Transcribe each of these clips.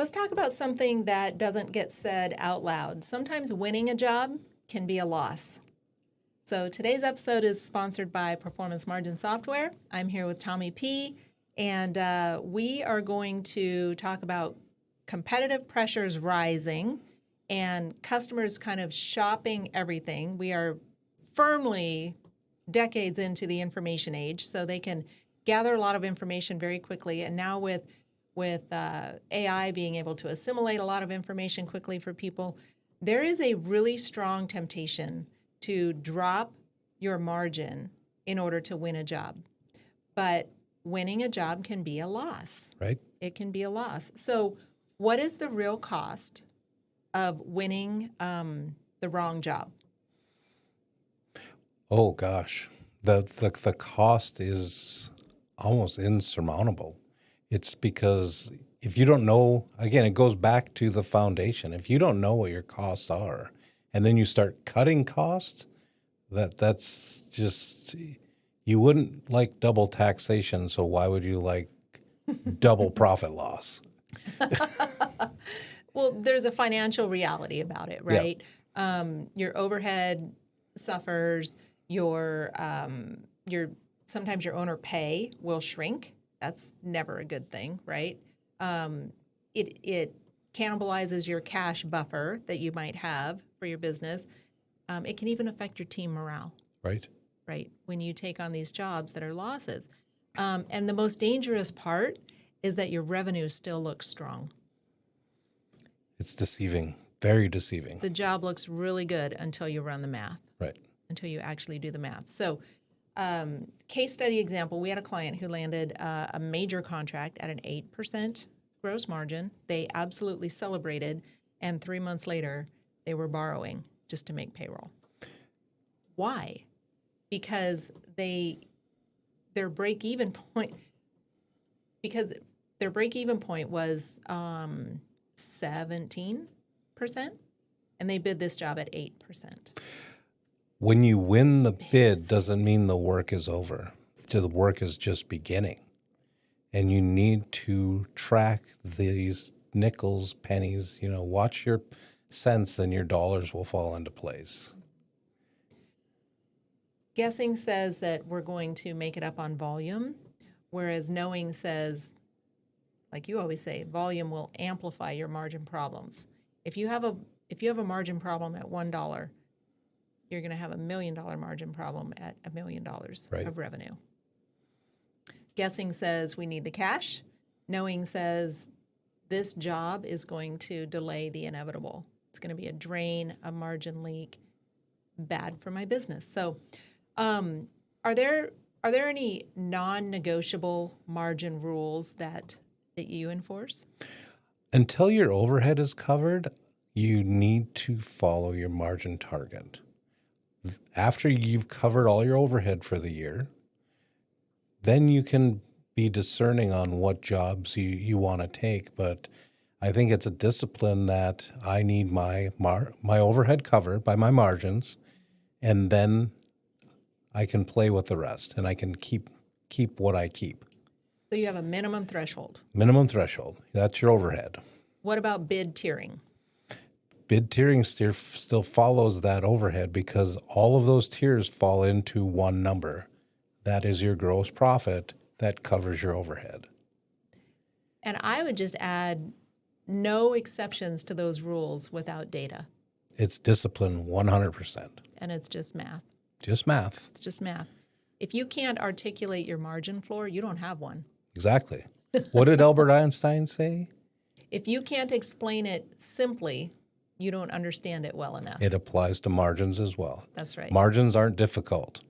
Let's talk about something that doesn't get said out loud. Sometimes winning a job can be a loss. So today's episode is sponsored by Performance Margin Software. I'm here with Tommy P., and we are going to talk about competitive pressures rising and customers kind of shopping everything. We are firmly decades into the information age, so they can gather a lot of information very quickly. And now with AI being able to assimilate a lot of information quickly for people, there is a really strong temptation to drop your margin in order to win a job. But winning a job can be a loss. Right. It can be a loss. So what is the real cost of winning the wrong job? Oh gosh, the cost is almost insurmountable. It's because if you don't know, again, it goes back to the foundation. If you don't know what your costs are, and then you start cutting costs, that's just, you wouldn't like double taxation. So why would you like double profit loss? Well, there's a financial reality about it, right? Yeah. Your overhead suffers. Your sometimes your owner pay will shrink. That's never a good thing, right? It cannibalizes your cash buffer that you might have for your business. It can even affect your team morale. Right. Right. When you take on these jobs that are losses. And the most dangerous part is that your revenue still looks strong. It's deceiving, very deceiving. The job looks really good until you run the math. Right. Until you actually do the math. So case study example, we had a client who landed a major contract at an 8% gross margin. They absolutely celebrated, and 3 months later, they were borrowing just to make payroll. Why? Because their break-even point was 17%, and they bid this job at 8%. When you win the bid doesn't mean the work is over. The work is just beginning. And you need to track these nickels, pennies, watch your cents and your dollars will fall into place. Guessing says that we're going to make it up on volume, whereas knowing says, like you always say, volume will amplify your margin problems. If you have a margin problem at $1, you're going to have $1 million margin problem at $1 million right. of revenue. Guessing says we need the cash. Knowing says this job is going to delay the inevitable. It's going to be a drain, a margin leak, bad for my business. So are there any non-negotiable margin rules that you enforce? Until your overhead is covered, you need to follow your margin target. After you've covered all your overhead for the year, then you can be discerning on what jobs you want to take. But I think it's a discipline that I need my overhead covered by my margins, and then I can play with the rest, and I can keep what I keep. So you have a minimum threshold. Minimum threshold. That's your overhead. What about bid tiering? Bid tiering still follows that overhead because all of those tiers fall into one number. That is your gross profit that covers your overhead. And I would just add no exceptions to those rules without data. It's discipline 100%. And it's just math. Just math. It's just math. If you can't articulate your margin floor, you don't have one. Exactly. What did Albert Einstein say? If you can't explain it simply, you don't understand it well enough. It applies to margins as well. That's right. Margins aren't difficult.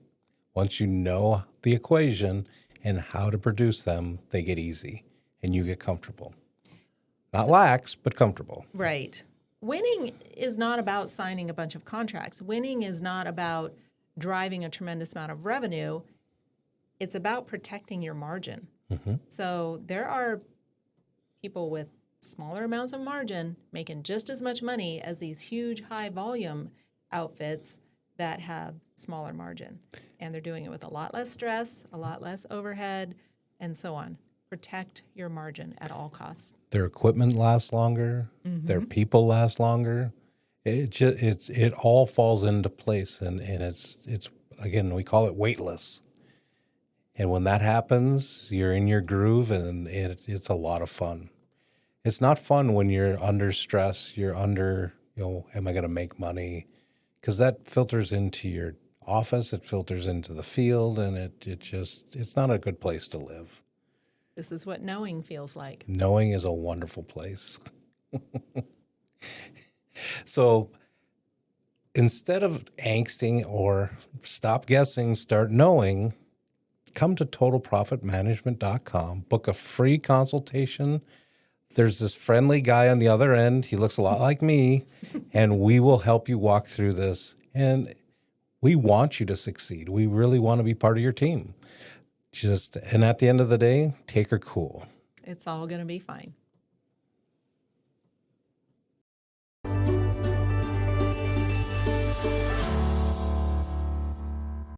Once you know the equation and how to produce them, they get easy and you get comfortable. Not lax, but comfortable. Right. Winning is not about signing a bunch of contracts. Winning is not about driving a tremendous amount of revenue. It's about protecting your margin. Mm-hmm. So there are people with smaller amounts of margin making just as much money as these huge high volume outfits that have smaller margin. And they're doing it with a lot less stress, a lot less overhead, and so on. protect your margin at all costs. Their equipment lasts longer. Their people last longer. It all falls into place, and it's again, we call it weightless. And when that happens, you're in your groove, and it's a lot of fun. It's not fun when you're under stress. You're under, am I going to make money? Because that filters into your office. It filters into the field, and it's not a good place to live. This is what knowing feels like. Knowing is a wonderful place. So instead of angsting or stop guessing, start knowing, come to totalprofitmanagement.com, book a free consultation. There's this friendly guy on the other end. He looks a lot like me, and we will help you walk through this. And we want you to succeed. We really want to be part of your team. And at the end of the day, take her cool. It's all going to be fine.